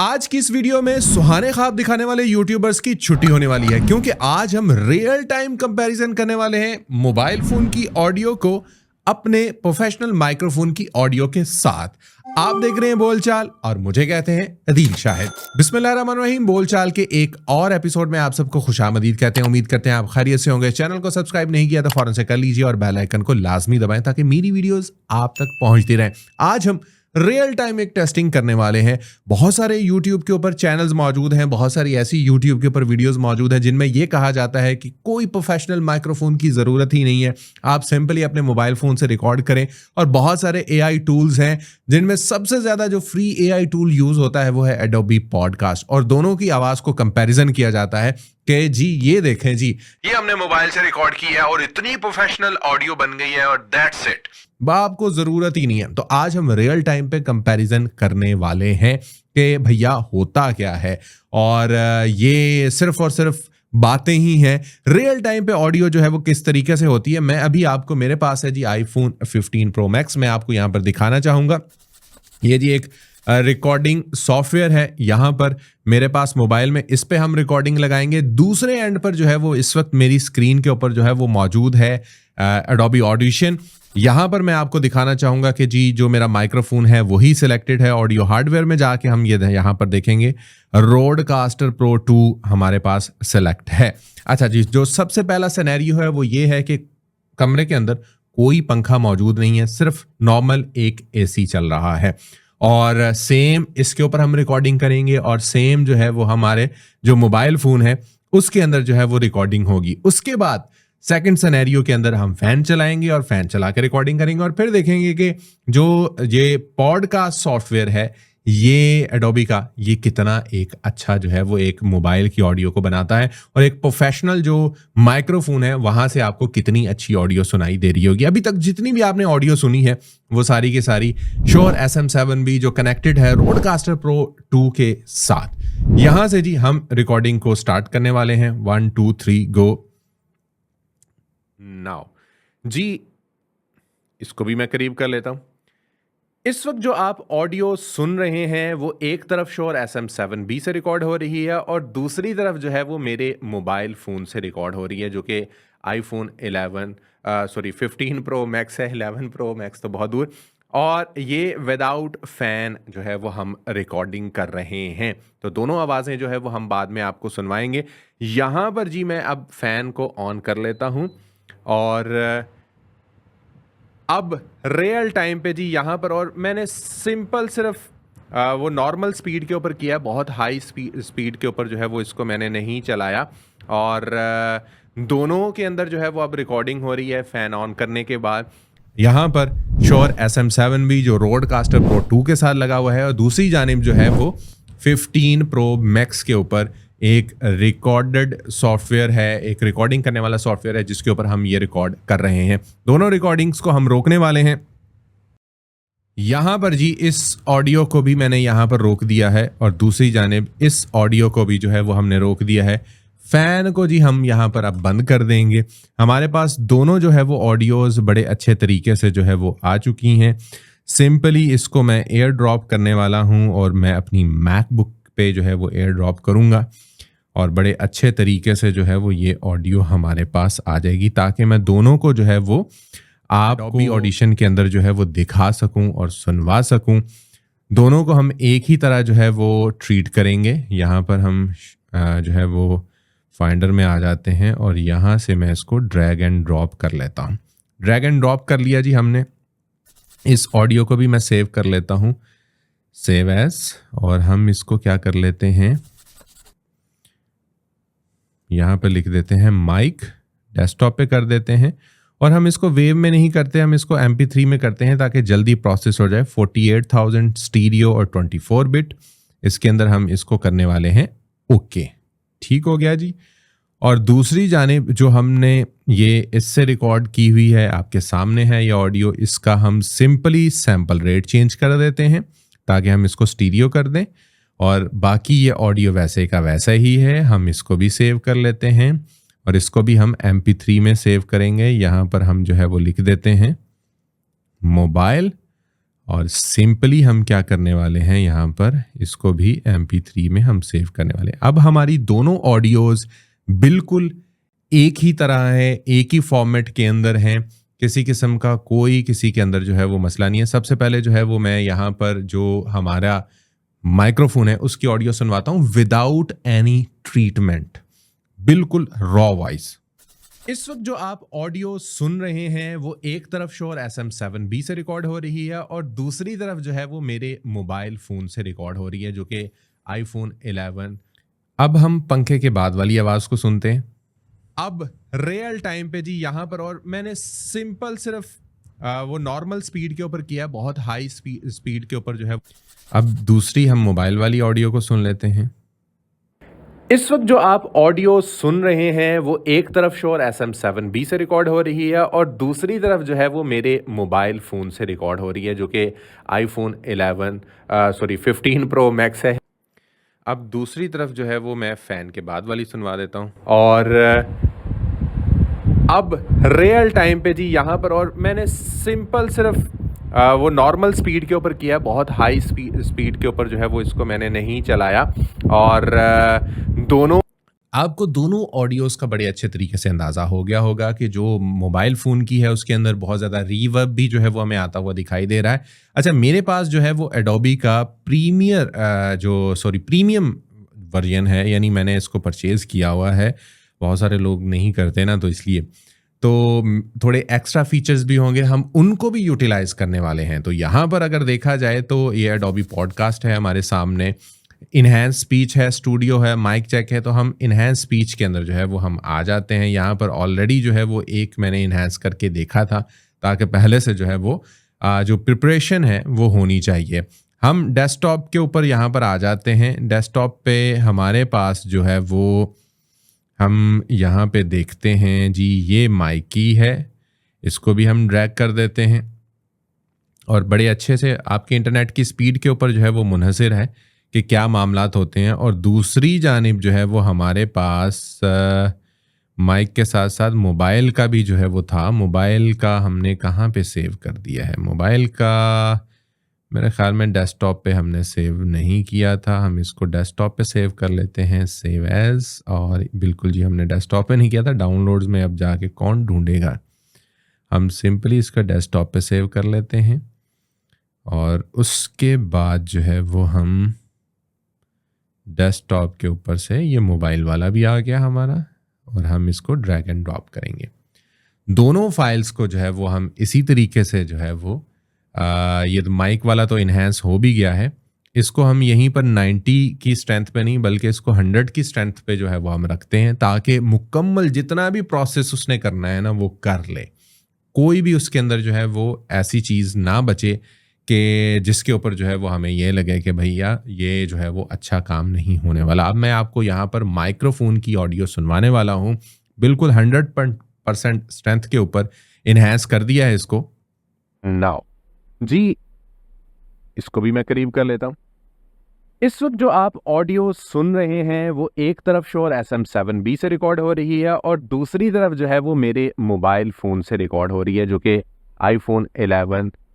आज की इस वीडियो में सुहाने ख्वाब दिखाने वाले यूट्यूबर्स की छुट्टी होने वाली है क्योंकि आज हम रियल टाइम कंपैरिजन करने वाले हैं मोबाइल फोन की ऑडियो को अपने प्रोफेशनल माइक्रोफोन की ऑडियो के साथ। आप देख रहे हैं बोलचाल और मुझे कहते हैं अदील शाहिद। बिस्मिल्लाहिर्रहमानिर्रहीम। बोलचाल के एक और एपिसोड में आप सबको खुशामदीद कहते हैं। उम्मीद करते हैं आप खैरियत से होंगे। चैनल को सब्सक्राइब नहीं किया तो फौरन से कर लीजिए और बेल आइकन को लाजमी दबाएं ताकि मेरी वीडियोस आप तक पहुंचती रहें। आज हम रियल टाइम एक टेस्टिंग करने वाले हैं। बहुत सारे YouTube के ऊपर चैनल्स मौजूद हैं, बहुत सारी ऐसी YouTube के ऊपर वीडियोस मौजूद हैं जिनमें यह कहा जाता है कि कोई प्रोफेशनल माइक्रोफोन की ज़रूरत ही नहीं है, आप सिंपली अपने मोबाइल फ़ोन से रिकॉर्ड करें। और बहुत सारे AI टूल्स हैं जिनमें सबसे ज़्यादा जो फ्री AI टूल यूज़ होता है वो है एडोबी पॉडकास्ट, और दोनों की आवाज़ को कंपैरिजन किया जाता है कि जी ये देखें जी ये हमने मोबाइल से रिकॉर्ड की है और इतनी प्रोफेशनल ऑडियो बन गई है और दैट्स इट, आपको जरूरत ही नहीं है। तो आज हम रियल टाइम पे कंपैरिजन करने वाले हैं कि भैया होता क्या है, और ये सिर्फ और सिर्फ बातें ही हैं। रियल टाइम पे ऑडियो जो है वो किस तरीके से होती है, मैं अभी आपको, मेरे पास है जी आईफोन 15 प्रो मैक्स, मैं आपको यहां पर दिखाना चाहूंगा। ये जी एक रिकॉर्डिंग सॉफ्टवेयर है यहाँ पर मेरे पास मोबाइल में, इस पे हम रिकॉर्डिंग लगाएंगे। दूसरे एंड पर जो है वो इस वक्त मेरी स्क्रीन के ऊपर जो है वो मौजूद है एडोबी ऑडिशन। यहाँ पर मैं आपको दिखाना चाहूंगा कि जी जो मेरा माइक्रोफोन है वही सिलेक्टेड है। ऑडियो हार्डवेयर में जाके हम ये यहाँ पर देखेंगे रोडकास्टर प्रो 2 हमारे पास सिलेक्ट है। अच्छा जी, जो सबसे पहला सिनेरियो है वो ये है कि कमरे के अंदर कोई पंखा मौजूद नहीं है, सिर्फ नॉर्मल एक AC चल रहा है, और सेम इसके ऊपर हम रिकॉर्डिंग करेंगे और सेम जो है वो हमारे जो मोबाइल फोन है उसके अंदर जो है वो रिकॉर्डिंग होगी। उसके बाद सेकंड सिनेरियो के अंदर हम फैन चलाएंगे और फैन चला के रिकॉर्डिंग करेंगे, और फिर देखेंगे कि जो ये पॉडकास्ट सॉफ्टवेयर है ये एडोबी का, ये कितना एक अच्छा जो है वो एक मोबाइल की ऑडियो को बनाता है, और एक प्रोफेशनल जो माइक्रोफोन है वहां से आपको कितनी अच्छी ऑडियो सुनाई दे रही होगी। अभी तक जितनी भी आपने ऑडियो सुनी है वो सारी की सारी श्योर SM7B जो कनेक्टेड है रोडकास्टर प्रो 2 के साथ। यहां से जी हम रिकॉर्डिंग को स्टार्ट करने वाले हैं। 1 2 3 गो नाउ जी। इसको भी मैं करीब कर लेता हूं। इस वक्त जो आप ऑडियो सुन रहे हैं वो एक तरफ श्योर SM7B से रिकॉर्ड हो रही है और दूसरी तरफ जो है वो मेरे मोबाइल फ़ोन से रिकॉर्ड हो रही है, जो कि आईफोन 15 प्रो मैक्स है। 11 प्रो मैक्स तो बहुत दूर, और ये विदाउट फ़ैन जो है वो हम रिकॉर्डिंग कर रहे हैं। तो दोनों आवाज़ें जो है वो हम बाद में आपको सुनवाएंगे। यहाँ पर जी मैं अब फ़ैन को ऑन कर लेता हूँ और अब रियल टाइम पे जी यहाँ पर, और मैंने सिंपल सिर्फ वो नॉर्मल स्पीड के ऊपर किया, बहुत हाई स्पीड के ऊपर जो है वो इसको मैंने नहीं चलाया, और दोनों के अंदर जो है वो अब रिकॉर्डिंग हो रही है फ़ैन ऑन करने के बाद। यहाँ पर श्योर SM7B जो रोडकास्टर प्रो 2 के साथ लगा हुआ है, और दूसरी जानिब जो है वो 15 प्रो मैक्स के ऊपर एक रिकॉर्डेड सॉफ्टवेयर है, एक रिकॉर्डिंग करने वाला सॉफ्टवेयर है जिसके ऊपर हम ये रिकॉर्ड कर रहे हैं। दोनों रिकॉर्डिंग्स को हम रोकने वाले हैं। यहाँ पर जी इस ऑडियो को भी मैंने यहाँ पर रोक दिया है, और दूसरी जानिब इस ऑडियो को भी जो है वो हमने रोक दिया है। फ़ैन को जी हम यहाँ पर अब बंद कर देंगे। हमारे पास दोनों जो है वो ऑडियोज बड़े अच्छे तरीके से जो है वो आ चुकी हैं। सिंपली इसको मैं एयर ड्रॉप करने वाला हूँ और मैं अपनी मैकबुक पे जो है वो एयर ड्रॉप करूँगा, और बड़े अच्छे तरीके से जो है वो ये ऑडियो हमारे पास आ जाएगी, ताकि मैं दोनों को जो है वो आपको ऑडिशन के अंदर जो है वो दिखा सकूं और सुनवा सकूं। दोनों को हम एक ही तरह जो है वो ट्रीट करेंगे। यहाँ पर हम जो है वो फाइंडर में आ जाते हैं और यहाँ से मैं इसको ड्रैग एंड ड्रॉप कर लेता हूँ। ड्रैग एंड ड्रॉप कर लिया जी हमने। इस ऑडियो को भी मैं सेव कर लेता हूँ, सेव एज, और हम इसको क्या कर लेते हैं, यहाँ पे लिख देते हैं माइक, डेस्कटॉप पे कर देते हैं, और हम इसको वेव में नहीं करते, हम इसको MP3 में करते हैं ताकि जल्दी प्रोसेस हो जाए। 48,000 स्टीरियो और 24 बिट इसके अंदर हम इसको करने वाले हैं। ओके, ठीक हो गया जी। और दूसरी जानिब जो हमने ये इससे रिकॉर्ड की हुई है आपके सामने है ये ऑडियो, इसका हम सिंपली सैंपल रेट चेंज कर देते हैं ताकि हम इसको स्टीरियो कर दें, और बाकी ये ऑडियो वैसे का वैसा ही है। हम इसको भी सेव कर लेते हैं और इसको भी हम MP3 में सेव करेंगे। यहाँ पर हम जो है वो लिख देते हैं मोबाइल, और सिंपली हम क्या करने वाले हैं, यहाँ पर इसको भी MP3 में हम सेव करने वाले हैं। अब हमारी दोनों ऑडियोज़ बिल्कुल एक ही तरह है, एक ही फॉर्मेट के अंदर हैं, किसी किस्म का कोई किसी के अंदर जो है वो मसला नहीं है। सबसे पहले जो है वो मैं यहाँ पर जो हमारा माइक्रोफोन है उसकी ऑडियो सुनवाता हूँ विदाउट एनी ट्रीटमेंट, बिल्कुल रॉ वॉइस। इस वक्त जो आप ऑडियो सुन रहे हैं वो एक तरफ श्योर SM7B से रिकॉर्ड हो रही है और दूसरी तरफ जो है वो मेरे मोबाइल फ़ोन से रिकॉर्ड हो रही है, जो कि iPhone 11। अब हम पंखे के बाद वाली आवाज़ को सुनते हैं। अब रियल टाइम पे जी यहाँ पर, और मैंने सिंपल सिर्फ वो नॉर्मल स्पीड के ऊपर किया, बहुत हाई स्पीड के ऊपर जो है। अब दूसरी हम मोबाइल वाली ऑडियो को सुन लेते हैं। इस वक्त जो आप ऑडियो सुन रहे हैं वो एक तरफ श्योर SM7B से रिकॉर्ड हो रही है और दूसरी तरफ जो है वो मेरे मोबाइल फ़ोन से रिकॉर्ड हो रही है, जो कि iPhone 15 Pro Max है। अब दूसरी तरफ जो है वो मैं फ़ैन के बाद वाली सुनवा देता हूँ। और अब रियल टाइम पे जी यहाँ पर, और मैंने सिंपल सिर्फ वो नॉर्मल स्पीड के ऊपर किया, बहुत हाई स्पीड के ऊपर जो है वो इसको मैंने नहीं चलाया। और दोनों आपको दोनों ऑडियोज़ का बड़े अच्छे तरीके से अंदाज़ा हो गया होगा कि जो मोबाइल फ़ोन की है उसके अंदर बहुत ज़्यादा रीवर्ब भी जो है वो हमें आता हुआ दिखाई दे रहा है। अच्छा, मेरे पास जो है वो एडोबी का प्रीमियम वर्जन है, यानी मैंने इसको परचेज़ किया हुआ है। बहुत सारे लोग नहीं करते ना, तो इसलिए तो थोड़े एक्स्ट्रा फीचर्स भी होंगे, हम उनको भी यूटिलाइज़ करने वाले हैं। तो यहाँ पर अगर देखा जाए तो ये एडोबी पॉडकास्ट है हमारे सामने, इन्हेंस स्पीच है, स्टूडियो है, माइक चेक है। तो हम इन्हेंस स्पीच के अंदर जो है वो हम आ जाते हैं। यहाँ पर ऑलरेडी जो है वो एक मैंने इन्हेंस करके देखा था, ताकि पहले से जो है वो जो प्रिपरेशन है वो होनी चाहिए। हम डेस्कटॉप के ऊपर यहाँ पर आ जाते हैं। डेस्कटॉप पे हमारे पास जो है वो हम यहाँ पे देखते हैं जी, ये माइकी है, इसको भी हम ड्रैग कर देते हैं और बड़े अच्छे से आपके इंटरनेट की स्पीड के ऊपर जो है वो मुनहसिर है कि क्या मामलात होते हैं। और दूसरी जानिब जो है वो हमारे पास माइक के साथ साथ मोबाइल का भी जो है वो था। मोबाइल का हमने कहाँ पे सेव कर दिया है? मोबाइल का मेरे ख्याल में डेस्कटॉप पे हमने सेव नहीं किया था। हम इसको डेस्कटॉप पे सेव कर लेते हैं, सेव एज़। और बिल्कुल जी, हमने डेस्कटॉप पे नहीं किया था, डाउनलोड्स में अब जाके कौन ढूंढेगा। हम सिंपली इसका डेस्कटॉप पे सेव कर लेते हैं और उसके बाद जो है वो हम डेस्कटॉप के ऊपर से, ये मोबाइल वाला भी आ गया हमारा, और हम इसको ड्रैग एंड ड्रॉप करेंगे। दोनों फाइल्स को जो है वो हम इसी तरीके से जो है वो ये तो माइक वाला तो इन्हेंस हो भी गया है, इसको हम यहीं पर 90 की स्ट्रेंथ पे नहीं बल्कि इसको 100 की स्ट्रेंथ पे जो है वो हम रखते हैं, ताकि मुकम्मल जितना भी प्रोसेस उसने करना है ना वो कर ले। कोई भी उसके अंदर जो है वो ऐसी चीज़ ना बचे कि जिसके ऊपर जो है वो हमें ये लगे कि भैया ये जो है वो अच्छा काम नहीं होने वाला। अब मैं आपको यहाँ पर माइक्रोफोन की ऑडियो सुनवाने वाला हूँ, बिल्कुल 100% स्ट्रेंथ के ऊपर इन्हेंस कर दिया है इसको। नाउ जी, इसको भी मैं करीब कर लेता हूँ। इस वक्त जो आप ऑडियो सुन रहे हैं वो एक तरफ श्योर SM7B से रिकॉर्ड हो रही है और दूसरी तरफ जो है वो मेरे मोबाइल फ़ोन से रिकॉर्ड हो रही है, जो कि iPhone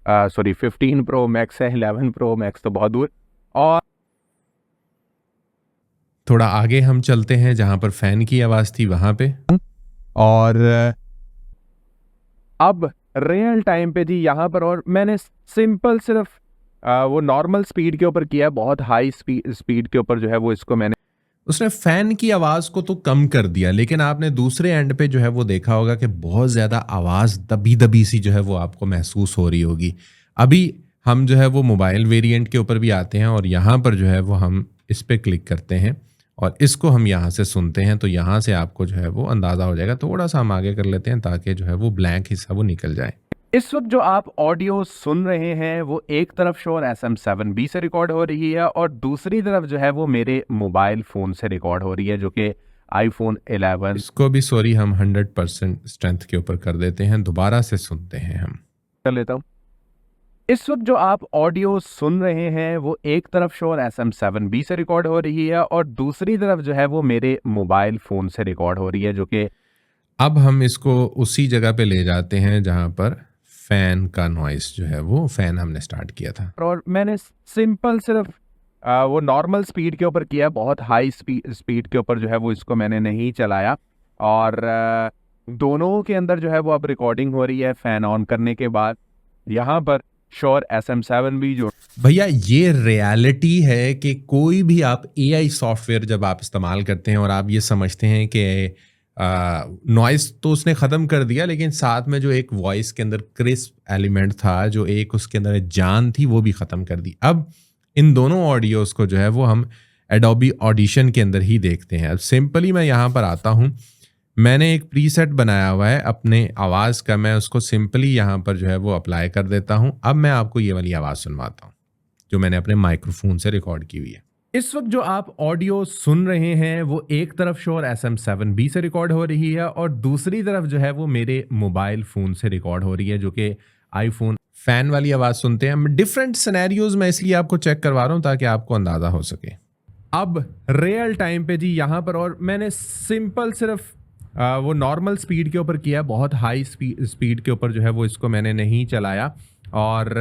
15 Pro Max है। 11 Pro Max तो बहुत दूर। और थोड़ा आगे हम चलते हैं जहाँ पर फ़ैन की आवाज़ थी वहाँ पे, और अब रियल टाइम पे जी यहाँ पर, और मैंने सिंपल सिर्फ वो नॉर्मल स्पीड के ऊपर किया, बहुत हाई स्पीड के ऊपर जो है वो इसको मैंने, उसने फ़ैन की आवाज़ को तो कम कर दिया, लेकिन आपने दूसरे एंड पे जो है वो देखा होगा कि बहुत ज़्यादा आवाज़ दबी दबी सी जो है वो आपको महसूस हो रही होगी। अभी हम जो है वो मोबाइल वेरिएंट के ऊपर भी आते हैं और यहाँ पर जो है वो हम इस पर क्लिक करते हैं और इसको हम यहाँ से सुनते हैं, तो यहाँ से आपको जो है वो अंदाज़ा हो जाएगा। थोड़ा सा हम आगे कर लेते हैं ताकि जो है वो ब्लैंक हिस्सा वो निकल जाए। इस वक्त जो आप ऑडियो सुन रहे हैं वो एक तरफ श्योर SM7B से रिकॉर्ड हो रही है और दूसरी तरफ जो है वो मेरे मोबाइल फ़ोन से रिकॉर्ड हो रही है, जो कि iPhone 11। इसको भी सॉरी हम 100% स्ट्रेंथ के ऊपर कर देते हैं, दोबारा से सुनते हैं, हम कर लेता हूँ। इस वक्त जो आप ऑडियो सुन रहे हैं वो एक तरफ श्योर SM7B से रिकॉर्ड हो रही है और दूसरी तरफ जो है वो मेरे मोबाइल फ़ोन से रिकॉर्ड हो रही है, जो कि अब हम इसको उसी जगह पे ले जाते हैं जहाँ पर फैन का नॉइस जो है वो फैन हमने स्टार्ट किया था। और मैंने सिंपल सिर्फ वो नॉर्मल स्पीड के ऊपर किया, बहुत हाई स्पीड के ऊपर जो है वो इसको मैंने नहीं चलाया। और दोनों के अंदर जो है वो अब रिकॉर्डिंग हो रही है फैन ऑन करने के बाद। यहाँ पर श्योर SM7 भी जो भैया ये रियलिटी है कि कोई भी आप AI सॉफ्टवेयर जब आप इस्तेमाल करते हैं और आप ये समझते हैं कि नॉइस तो उसने ख़त्म कर दिया, लेकिन साथ में जो एक वॉइस के अंदर क्रिस्प एलिमेंट था, जो एक उसके अंदर जान थी, वो भी ख़त्म कर दी। अब इन दोनों ऑडियोज़ को जो है वो हम एडोबी ऑडिशन के अंदर ही देखते हैं। अब सिंपली मैं यहाँ पर आता हूँ, मैंने एक प्रीसेट बनाया हुआ है अपने आवाज़ का, मैं उसको सिंपली यहाँ पर जो है वो अप्लाई कर देता हूँ। अब मैं आपको ये वाली आवाज़ सुनवाता हूँ जो मैंने अपने माइक्रोफोन से रिकॉर्ड की हुई है। इस वक्त जो आप ऑडियो सुन रहे हैं वो एक तरफ श्योर SM7B से रिकॉर्ड हो रही है और दूसरी तरफ जो है वो मेरे मोबाइल फ़ोन से रिकॉर्ड हो रही है, जो कि आईफोन फैन वाली आवाज़ सुनते हैं। डिफरेंट सिनेरियोज में इसलिए आपको चेक करवा रहा हूँ ताकि आपको अंदाज़ा हो सके। अब रियल टाइम पे जी यहाँ पर, और मैंने सिंपल सिर्फ वो नॉर्मल स्पीड के ऊपर किया, बहुत हाई स्पीड के ऊपर जो है वो इसको मैंने नहीं चलाया। और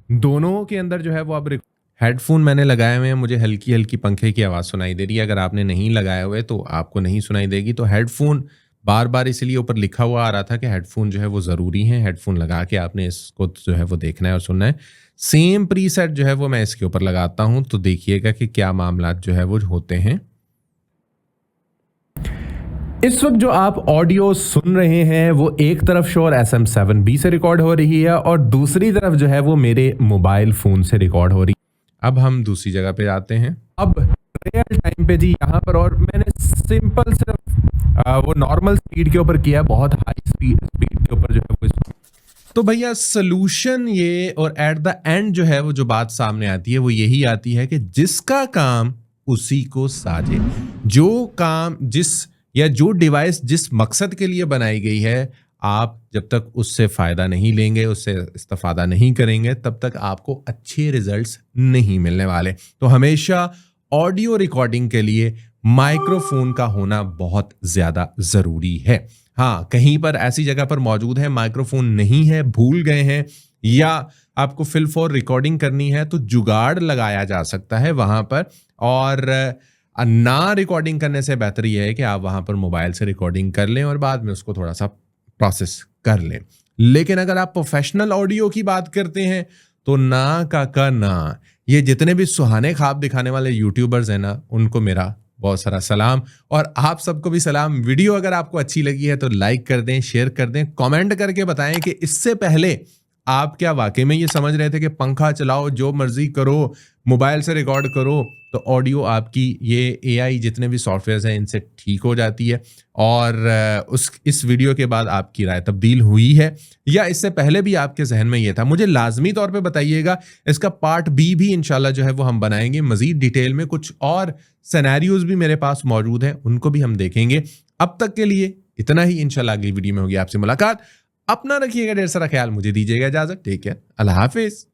दोनों के अंदर जो है वो अब हेडफोन मैंने लगाए हुए हैं, मुझे हल्की हल्की पंखे की आवाज़ सुनाई दे रही है। अगर आपने नहीं लगाए हुए तो आपको नहीं सुनाई देगी। तो हेडफोन बार बार इसलिए ऊपर लिखा हुआ आ रहा था कि हेडफोन जो है वो ज़रूरी है, हेडफोन लगा के आपने इसको जो है वो देखना है और सुनना है। सेम प्रीसेट जो है वो मैं इसके ऊपर लगाता हूँ, तो देखिएगा कि क्या मामला जो है वो होते हैं। इस वक्त जो आप ऑडियो सुन रहे हैं वो एक तरफ श्योर SM7B से रिकॉर्ड हो रही है और दूसरी तरफ जो है वो मेरे मोबाइल फ़ोन से रिकॉर्ड हो रही है। अब हम दूसरी जगह पे जाते हैं। अब रियल टाइम पे जी यहाँ पर, और मैंने सिंपल सिर्फ वो नॉर्मल स्पीड के ऊपर किया, बहुत हाई स्पीड के ऊपर जो है वो। तो भैया सोल्यूशन ये, और एट द एंड जो है वो जो बात सामने आती है वो यही आती है कि जिसका काम उसी को साजे। जो काम या जो डिवाइस जिस मकसद के लिए बनाई गई है, आप जब तक उससे फ़ायदा नहीं लेंगे, उससे इस्तेफादा नहीं करेंगे, तब तक आपको अच्छे रिजल्ट्स नहीं मिलने वाले। तो हमेशा ऑडियो रिकॉर्डिंग के लिए माइक्रोफोन का होना बहुत ज़्यादा ज़रूरी है। हाँ, कहीं पर ऐसी जगह पर मौजूद है माइक्रोफोन नहीं है, भूल गए हैं, या आपको फिल फॉर रिकॉर्डिंग करनी है, तो जुगाड़ लगाया जा सकता है वहाँ पर। और ना रिकॉर्डिंग करने से बेहतर यह है कि आप वहाँ पर मोबाइल से रिकॉर्डिंग कर लें और बाद में उसको थोड़ा सा प्रोसेस कर लें। लेकिन अगर आप प्रोफेशनल ऑडियो की बात करते हैं तो ना काका ना, ये जितने भी सुहाने ख्वाब दिखाने वाले यूट्यूबर्स हैं ना, उनको मेरा बहुत सारा सलाम, और आप सबको भी सलाम। वीडियो अगर आपको अच्छी लगी है तो लाइक कर दें, शेयर कर दें, कमेंट करके बताएं कि इससे पहले आप क्या वाकई में ये समझ रहे थे कि पंखा चलाओ, जो मर्जी करो, मोबाइल से रिकॉर्ड करो तो ऑडियो आपकी ये AI जितने भी सॉफ्टवेयर हैं इनसे ठीक हो जाती है। और इस वीडियो के बाद आपकी राय तब्दील हुई है या इससे पहले भी आपके जहन में ये था, मुझे लाजमी तौर पे बताइएगा। इसका पार्ट B भी इंशाल्लाह जो है वो हम बनाएंगे मजीद डिटेल में। कुछ और सिनेरियोज भी मेरे पास मौजूद हैं, उनको भी हम देखेंगे। अब तक के लिए इतना ही, इंशाल्लाह अगली वीडियो में होगी आपसे मुलाकात। अपना रखिएगा ढेर सारा ख्याल, मुझे दीजिएगा इजाजत। टेक केयर, अल्लाह हाफिज।